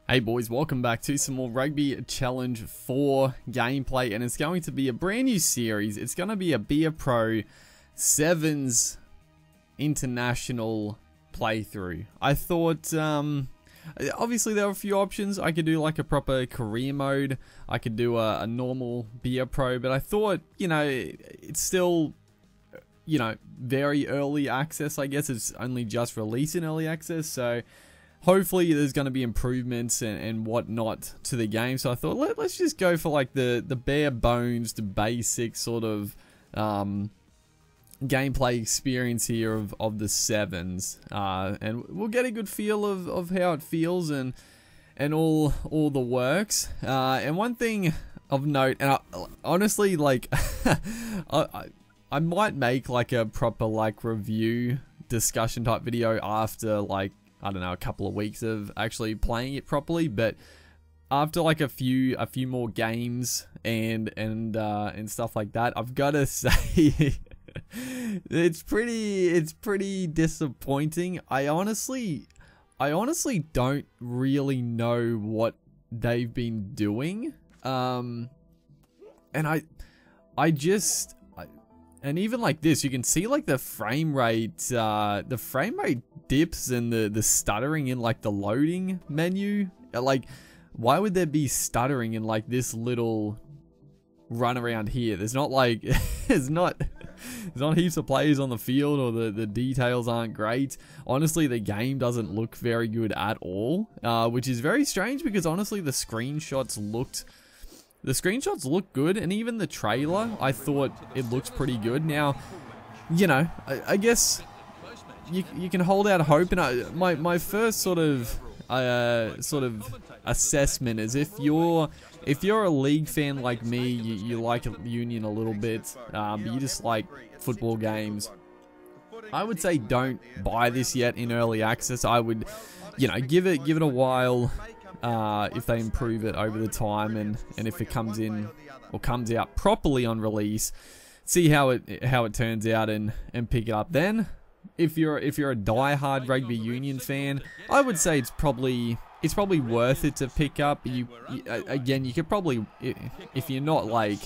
Hey boys, welcome back to some more Rugby Challenge 4 gameplay, and it's going to be a brand new series. It's going to be a Beer Pro 7's international playthrough. I thought, obviously there were a few options. I could do like a proper career mode, I could do a normal Beer Pro, but I thought, you know, it's still, you know, very early access. I guess it's only just released in early access, so hopefully there's going to be improvements and whatnot to the game. So I thought let's just go for like the bare bones, the basic sort of gameplay experience here of the 7's, and we'll get a good feel of how it feels and all the works. And one thing of note, and honestly, like I might make like a proper like review discussion type video after like, I don't know, a couple of weeks of actually playing it properly, but after like a few more games and stuff like that, I've got to say it's pretty disappointing. I honestly don't really know what they've been doing, and and even like this, you can see like the frame rate dips and the stuttering in like the loading menu. Like, why would there be stuttering in like this little run around here? There's not like, there's not heaps of players on the field, or the details aren't great. Honestly, the game doesn't look very good at all, which is very strange because honestly the screenshots look good, and even the trailer, I thought it looks pretty good. Now, you know, I guess you can hold out hope, and my first sort of assessment is if you're a league fan like me, you like Union a little bit, but you just like football games, I would say don't buy this yet in early access. I would, you know, give it a while. If they improve it over the time, and if it comes in or comes out properly on release, see how it turns out and pick it up then. If you're a die-hard Rugby Union fan, I would say it's probably worth it to pick up. Again, you could probably, if you're not like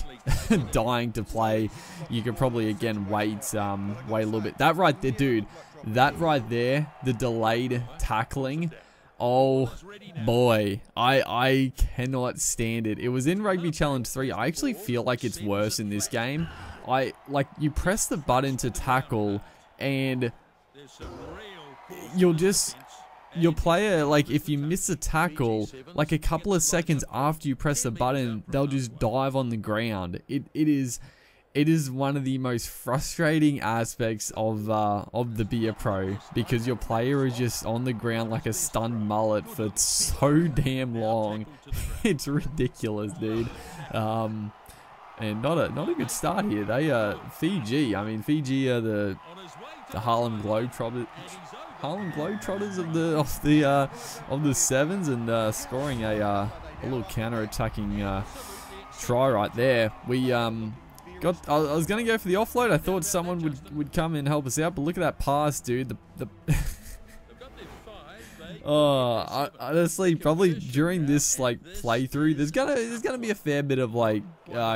dying to play, you could probably again wait a little bit. That right there, dude, that right there, the delayed tackling. Oh boy, I cannot stand it. It was in Rugby Challenge 3. I actually feel like it's worse in this game. You press the button to tackle, and your player, like if you miss a tackle, like a couple of seconds after you press the button, they'll just dive on the ground. It is one of the most frustrating aspects of the Beer Pro, because your player is just on the ground like a stunned mullet for so damn long. It's ridiculous, dude. And not a good start here. They Fiji. I mean, Fiji are the Harlem Globetrotters of the 7's, and scoring a little counter-attacking try right there. I was going to go for the offload. I thought someone would come and help us out, but look at that pass, dude. Honestly, probably during this like playthrough, there's gonna be a fair bit of like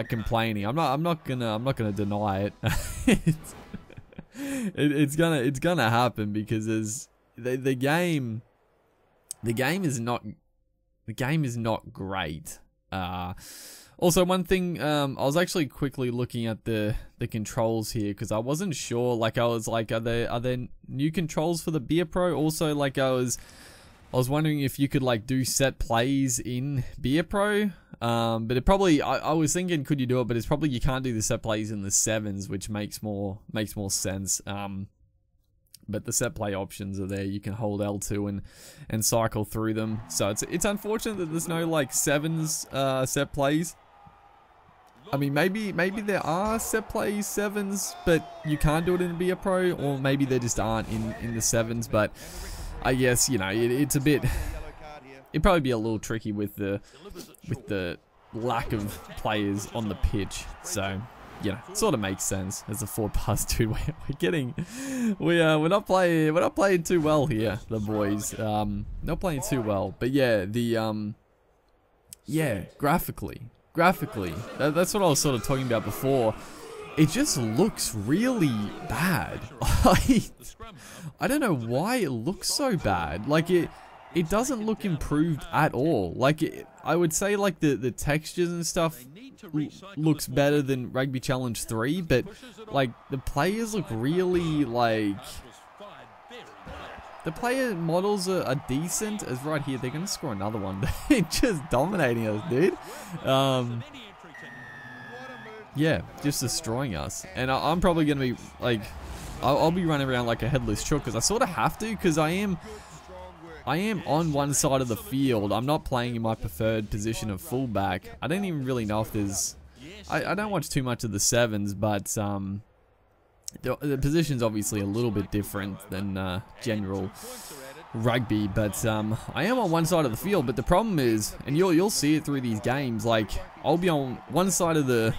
complaining. I'm not gonna deny it. it's gonna happen, because the game is not great. Also, one thing, I was actually quickly looking at the controls here, because I wasn't sure. Like, I was like, are there new controls for the Beer Pro? Also, like, I was wondering if you could like do set plays in Beer Pro. But it probably, I was thinking, could you do it? But it's probably you can't do the set plays in the 7's, which makes more sense. But the set play options are there. You can hold L2 and cycle through them. So it's unfortunate that there's no like 7's set plays. I mean, maybe there are set play 7's, but you can't do it in Beer Pro, or maybe there just aren't in the 7's. But I guess, you know, it's a bit. It'd probably be a little tricky with the lack of players on the pitch. So you know, sort of makes sense as a forward pass, dude. We're not playing too well here, the boys. Not playing too well, but yeah, yeah, graphically, that's what I was sort of talking about before. It just looks really bad. I don't know why it looks so bad. Like it doesn't look improved at all. Like I would say like the textures and stuff looks better than Rugby Challenge 3, but like the players look really like the player models are decent. As right here, they're gonna score another one. They're just dominating us, dude. Yeah, just destroying us. And I'm probably going to be, like, I'll be running around like a headless chook, because I sort of have to, because I am on one side of the field. I'm not playing in my preferred position of fullback. I don't even really know if there's... I don't watch too much of the 7s, but the position's obviously a little bit different than general rugby, but I am on one side of the field. But the problem is, and you'll see it through these games, like I'll be on one side of the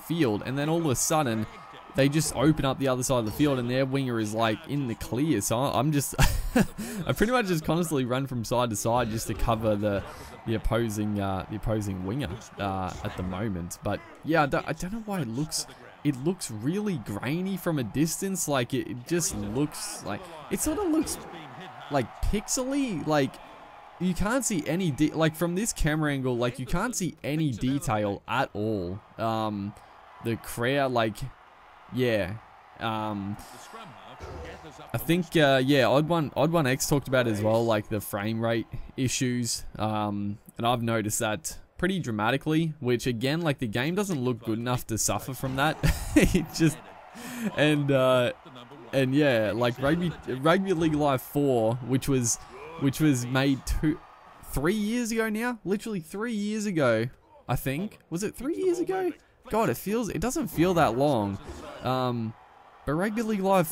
field, and then all of a sudden they just open up the other side of the field and their winger is like in the clear. So I'm just I pretty much just constantly run from side to side just to cover the opposing winger at the moment. But yeah, I don't know why it looks really grainy from a distance. Like it just looks like, it sort of looks like pixely. Like you can't see any like from this camera angle, like you can't see any detail at all. The crowd, like, yeah. I think yeah, Odd One X talked about as well, like the frame rate issues. And I've noticed that pretty dramatically, which again, like the game doesn't look good enough to suffer from that. It just, and yeah, like Rugby League Live 4, which was made 3 years ago now, literally 3 years ago, I think. Was it 3 years ago? God, it doesn't feel that long. But Rugby League Live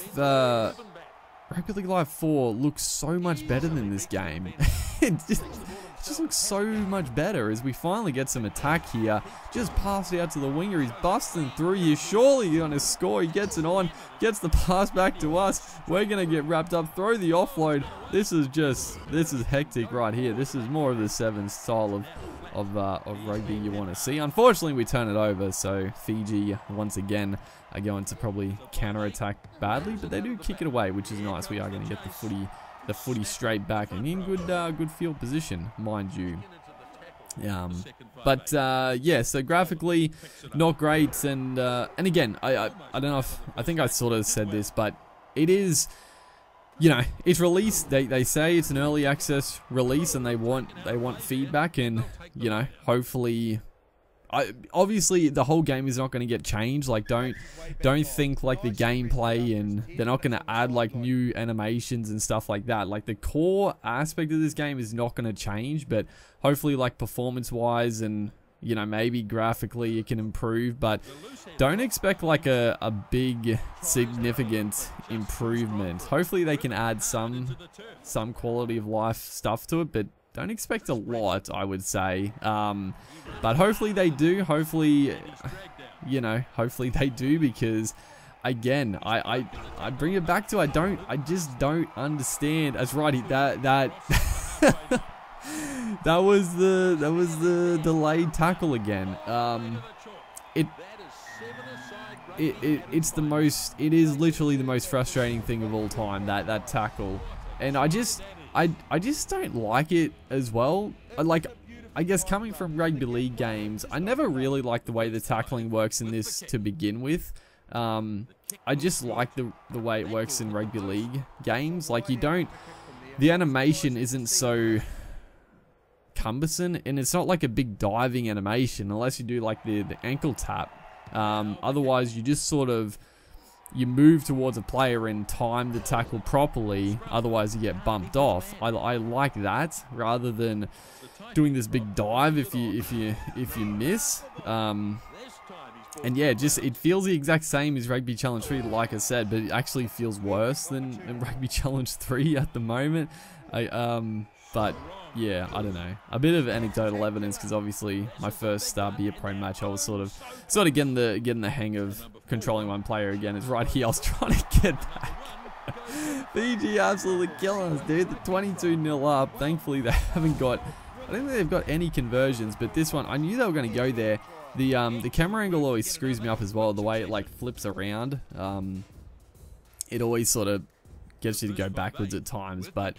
4 looks so much better than this game. It just looks so much better as we finally get some attack here. Just passed it out to the winger. He's busting through here. Surely he's going to score. He gets it on. Gets the pass back to us. We're going to get wrapped up. Throw the offload. This is hectic right here. This is more of the 7 style of rugby you want to see. Unfortunately, we turn it over. So Fiji, once again, are going to probably counter-attack badly. But they do kick it away, which is nice. We are going to get the footy straight back and in good field position, mind you. But yeah, so graphically not great, and again, I don't know if, I think I sort of said this, but it is, you know, it's released. They say it's an early access release, and they want feedback, and you know, hopefully. Obviously the whole game is not going to get changed. Like don't think like the gameplay, and they're not going to add like new animations and stuff like that. Like the core aspect of this game is not going to change, but hopefully like performance wise and, you know, maybe graphically it can improve, but don't expect like a big significant improvement. Hopefully they can add some quality of life stuff to it, but don't expect a lot, I would say. But hopefully they do. Hopefully, you know, hopefully they do, because again, I bring it back to I just don't understand. That's right, that that was the delayed tackle again. It is literally the most frustrating thing of all time, that tackle, and I just don't like it as well. Like, I guess coming from rugby league games, I never really liked the way the tackling works in this to begin with. I just like the way it works in rugby league games. Like, the animation isn't so cumbersome, and it's not like a big diving animation unless you do like the ankle tap. Otherwise, you just sort of, you move towards a player and time the tackle properly, otherwise you get bumped off. I like that rather than doing this big dive if you miss. And yeah, it feels the exact same as Rugby Challenge 3, like I said, but it actually feels worse than Rugby Challenge 3 at the moment. But yeah, I don't know. A bit of anecdotal evidence, because obviously my first beer pro match, I was sort of getting the hang of controlling one player again. It's right here. I was trying to get back. Fiji absolutely killing us, dude. The 22-0 up. Thankfully, they haven't got. I don't think they've got any conversions, but this one, I knew they were going to go there. The camera angle always screws me up as well. The way it like flips around, it always sort of gets you to go backwards at times. But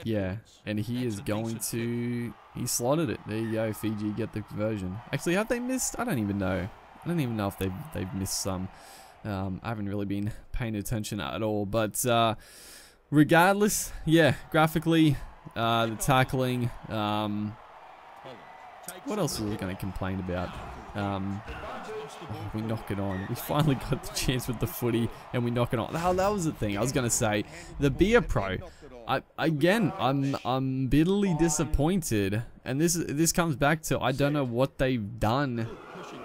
yeah, and he is going to. He slotted it. There you go, Fiji get the conversion. Actually, have they missed? I don't even know. I don't even know if they've missed some. I haven't really been paying attention at all, but regardless, yeah, graphically, the tackling, what else are we going to complain about? Oh, we knock it on. We finally got the chance with the footy, and we knock it on. That was the thing I was going to say. The Beer Pro, I'm bitterly disappointed, and this comes back to I don't know what they've done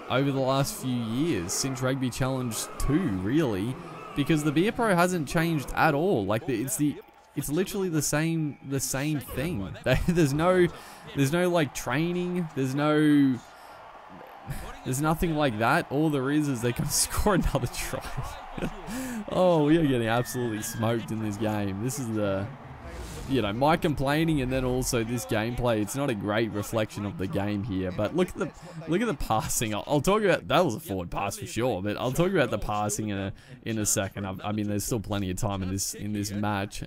over the last few years since Rugby Challenge 2, really, because the Beer Pro hasn't changed at all. Like it's literally the same thing. There's no like training. There's nothing like that. All there is they can score another try. Oh, we are getting absolutely smoked in this game. This is the, my complaining, and then also this gameplay. It's not a great reflection of the game here. But look at the passing. I'll talk about that. Was a forward pass for sure, but I'll talk about the passing in a second. I mean, there's still plenty of time in this match.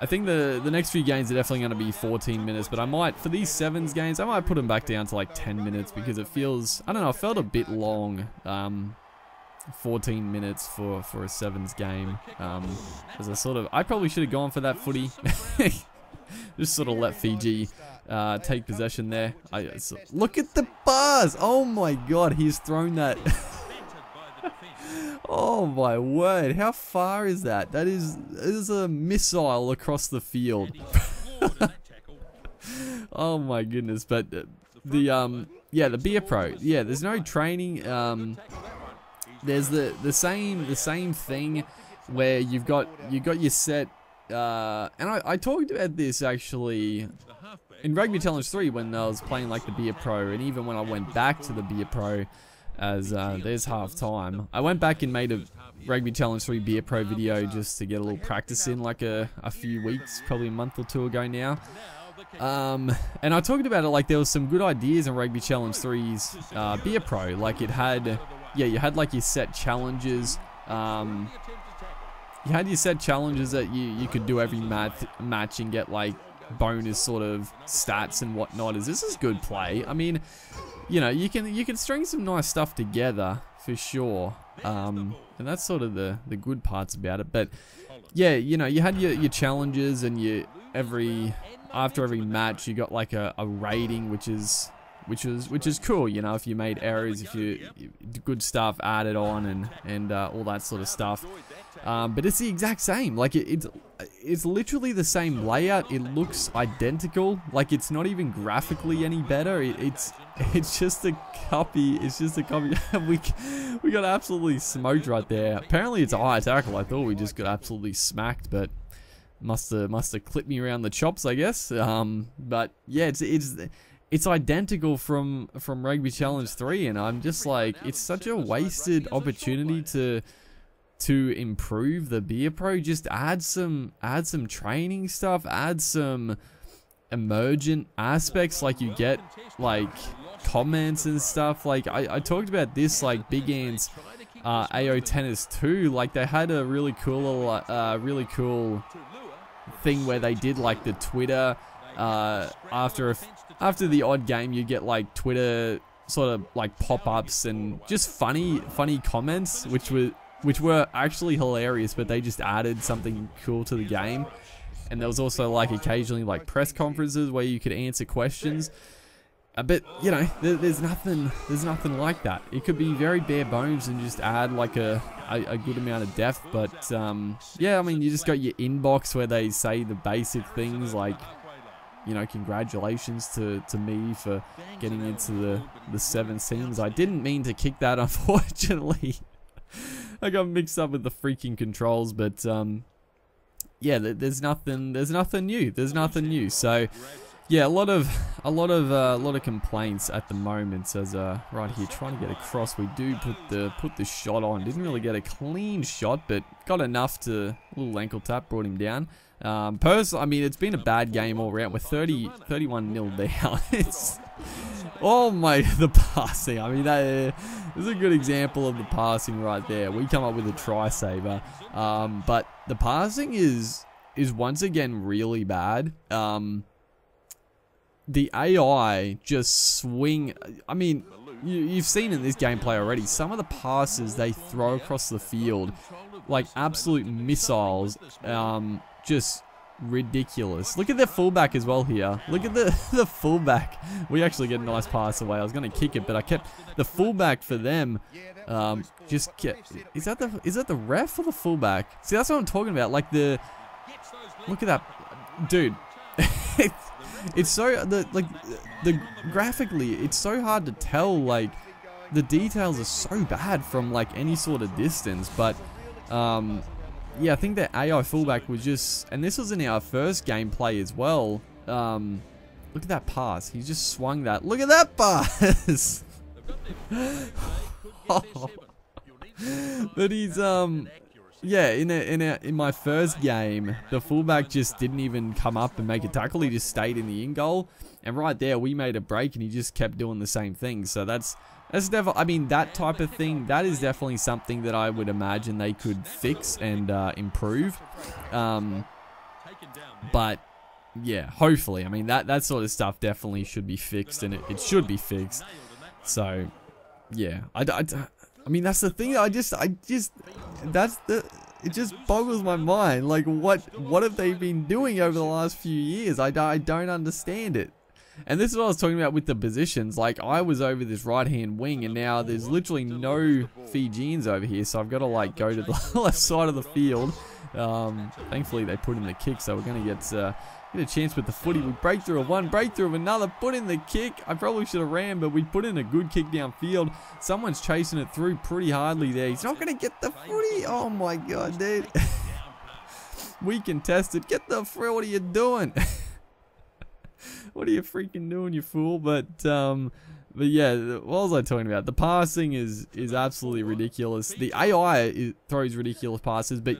I think the next few games are definitely going to be 14 minutes, but I might, for these sevens games, I might put them back down to like 10 minutes because it feels, I don't know, it felt a bit long. 14 minutes for a sevens game. As I probably should have gone for that footy. Just sort of let Fiji take possession there. Look at the bars! Oh my god, he's thrown that. Oh my word, how far is that? That is a missile across the field. Oh my goodness, but the Beer Pro, yeah, there's no training. There's the same thing where you've got your set, and I talked about this actually in Rugby Challenge 3 when I was playing like the Beer Pro, and even when I went back to the Beer Pro as there's half time, I went back and made a Rugby Challenge 3 Beer Pro video just to get a little practice in, like a few weeks, probably a month or two ago now. And I talked about it like there was some good ideas in Rugby Challenge 3's Beer Pro. Like it had, you had like your set challenges. You had your set challenges that you could do every match and get like bonus sort of stats and whatnot. This is good play. I mean, you can string some nice stuff together for sure. And that's sort of the good parts about it. But yeah, you had your challenges, and after every match you got like a rating, which is cool. If you made errors, if you good stuff added on, and all that sort of stuff. But it's the exact same. Like it's literally the same layout. It looks identical. Like it's not even graphically any better. It's just a copy. It's just a copy. we got absolutely smoked right there. Apparently it's a high tackle. I thought we just got absolutely smacked, but must have clipped me around the chops, I guess. But yeah, it's identical from Rugby Challenge 3, and I'm just like, it's such a wasted opportunity to improve the Beer Pro. Just add some training stuff, add some emergent aspects, like you get like comments and stuff. Like I talked about this, like Big Ant's AO Tennis 2, like they had a really cool thing where they did like the Twitter after the odd game, you get like Twitter sort of like pop-ups and just funny comments, which were actually hilarious, but they just added something cool to the game. And there was also like occasionally like press conferences where you could answer questions. But there's nothing like that. It could be very bare bones and just add like a good amount of depth. But yeah, I mean, you just got your inbox where they say the basic things like, congratulations to me for getting into the 7 teams. I didn't mean to kick that, unfortunately. I got mixed up with the freaking controls, but yeah, there's nothing new. There's nothing new. So yeah, a lot of complaints at the moment. As right here, trying to get across, we do put the shot on. Didn't really get a clean shot, but got enough to a little ankle tap, brought him down. Personally, I mean, it's been a bad game all around. We're 31-0 down. It's the passing. I mean, that is a good example of the passing right there. We come up with a try saver, but the passing is once again really bad. The AI just swing. I mean, you've seen in this gameplay already, some of the passes they throw across the field, like absolute missiles, just ridiculous. Look at their fullback as well here. Look at the fullback. We actually get a nice pass away. I was going to kick it, but I kept the fullback for them. Just get. Is that the ref or the fullback? See, that's what I'm talking about. Like look at that, dude. It's so graphically, it's so hard to tell. Like the details are so bad from like any sort of distance. But yeah, I think that AI fullback was just, and this was in our first gameplay as well. Look at that pass. He just swung that. Look at that pass. But he's yeah, in my first game, the fullback just didn't even come up and make a tackle. He just stayed in the in goal, and right there we made a break, and he just kept doing the same thing. So that's definitely, I mean, that type of thing, that is definitely something that I would imagine they could fix and improve. But yeah, hopefully, I mean, that sort of stuff definitely should be fixed, and it should be fixed. So yeah, I mean, that's the thing. It just boggles my mind. Like, what have they been doing over the last few years? I don't understand it. And this is what I was talking about with the positions. Like, I was over this right-hand wing, and now there's literally no Fijians over here, so I've got to, like, go to the left side of the field. Thankfully, they put in the kick, so we're going to get a chance with the footy. We break through of one, break through of another, put in the kick. I probably should have ran, but we put in a good kick downfield. Someone's chasing it through pretty hardly there. He's not going to get the footy. Oh, my God, dude. We contested. Get the frill. What are you doing? What are you freaking doing, you fool? But yeah, what was I talking about? The passing is absolutely ridiculous. The AI throws ridiculous passes, but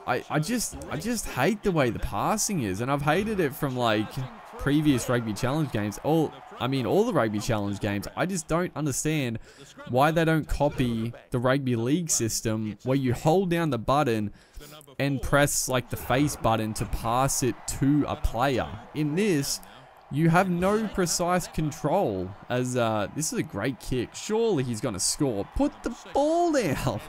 I just hate the way the passing is, and I've hated it from like previous Rugby Challenge games. All the Rugby Challenge games. I just don't understand why they don't copy the Rugby League system where you hold down the button and press like the face button to pass it to a player. In this, you have no precise control. As this is a great kick. Surely he's gonna score. Put the ball down.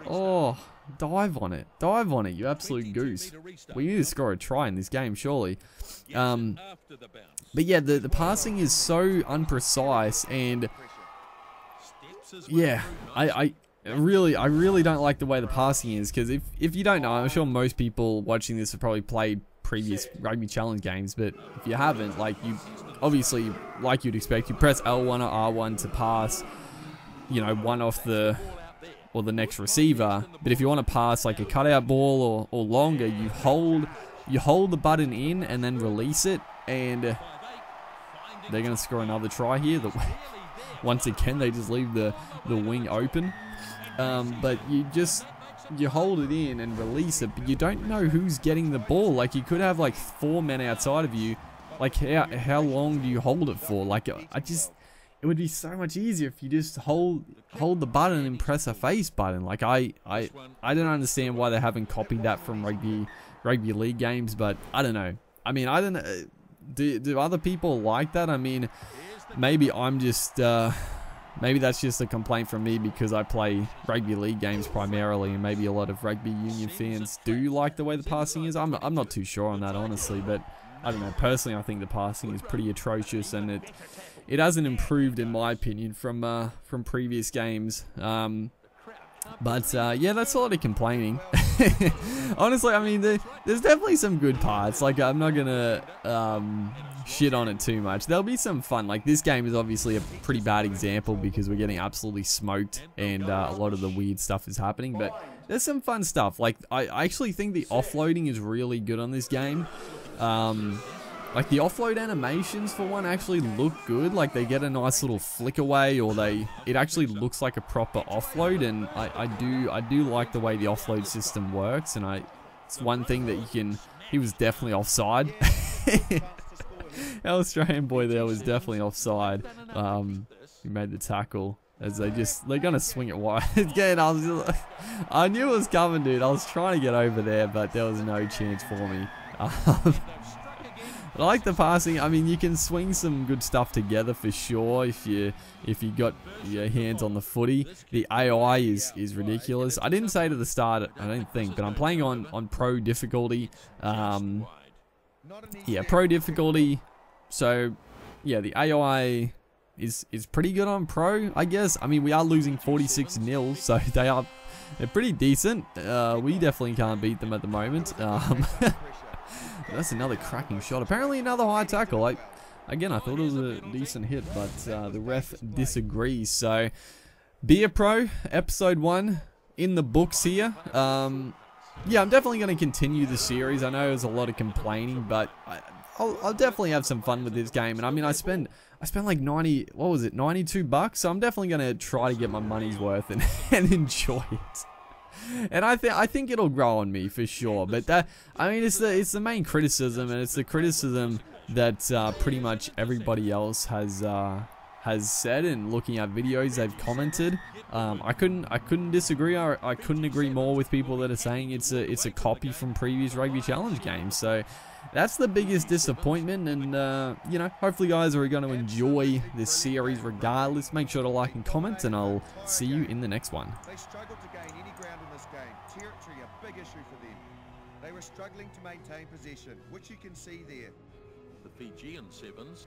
Oh, dive on it. Dive on it, you absolute goose. We need to score a try in this game, surely. But yeah, the passing is so unprecise, and yeah, I really don't like the way the passing is, because if you don't know, I'm sure most people watching this have probably played previous Rugby Challenge games, but if you haven't, like, you obviously, like you'd expect, you press L1 or R1 to pass, you know, one off the next receiver. But if you want to pass like a cutout ball or longer, you hold the button in and then release it, and they're going to score another try here. Once again, they just leave the wing open. But you hold it in and release it, but you don't know who's getting the ball. Like, you could have like 4 men outside of you. Like, how long do you hold it for? Like, it would be so much easier if you just hold the button and press a face button. Like, I don't understand why they haven't copied that from rugby league games, but I don't know. I mean, I don't know. Do other people like that? I mean, maybe I'm just maybe that's just a complaint from me because I play rugby league games primarily, and maybe a lot of rugby union fans do like the way the passing is. I'm not too sure on that, honestly, but I don't know. Personally, I think the passing is pretty atrocious, and it hasn't improved in my opinion from previous games. But yeah, that's a lot of complaining. Honestly, I mean, there's definitely some good parts. Like, I'm not gonna shit on it too much. There'll be some fun. Like, this game is obviously a pretty bad example because we're getting absolutely smoked, and a lot of the weird stuff is happening. But there's some fun stuff. Like, I actually think the offloading is really good on this game. Like, the offload animations, for one, actually look good. Like, they get a nice little flick away, or it actually looks like a proper offload, and I do like the way the offload system works, and it's one thing that you can... He was definitely offside. Our Australian boy there was definitely offside. He made the tackle. As they're gonna swing it wide. Again, I knew it was coming, dude. I was trying to get over there, but there was no chance for me. I like the passing. I mean, you can swing some good stuff together for sure if you got your hands on the footy. The AI is ridiculous. I didn't say to the start, I don't think, but I'm playing on pro difficulty. Yeah, pro difficulty. So yeah, the AI is pretty good on pro, I guess. I mean, we are losing 46-0, so they're pretty decent. We definitely can't beat them at the moment. That's another cracking shot. Apparently another high tackle. Again, I thought it was a decent hit, but the ref disagrees. So, Be a Pro, episode 1 in the books here. Yeah, I'm definitely going to continue the series. I know there's a lot of complaining, but I'll definitely have some fun with this game. And I mean, I spent like 92 bucks. So I'm definitely going to try to get my money's worth and enjoy it. And I think it'll grow on me for sure. But I mean, it's the main criticism, and it's the criticism that pretty much everybody else has said. And looking at videos they've commented, I couldn't disagree. I couldn't agree more with people that are saying it's a copy from previous Rugby Challenge games. So that's the biggest disappointment, and you know, hopefully guys are going to enjoy this series regardless. Make sure to like and comment, and I'll see you in the next one. They struggled to gain any ground in this game. Territory a big issue for them. They were struggling to maintain possession, which you can see there. The Fijian Sevens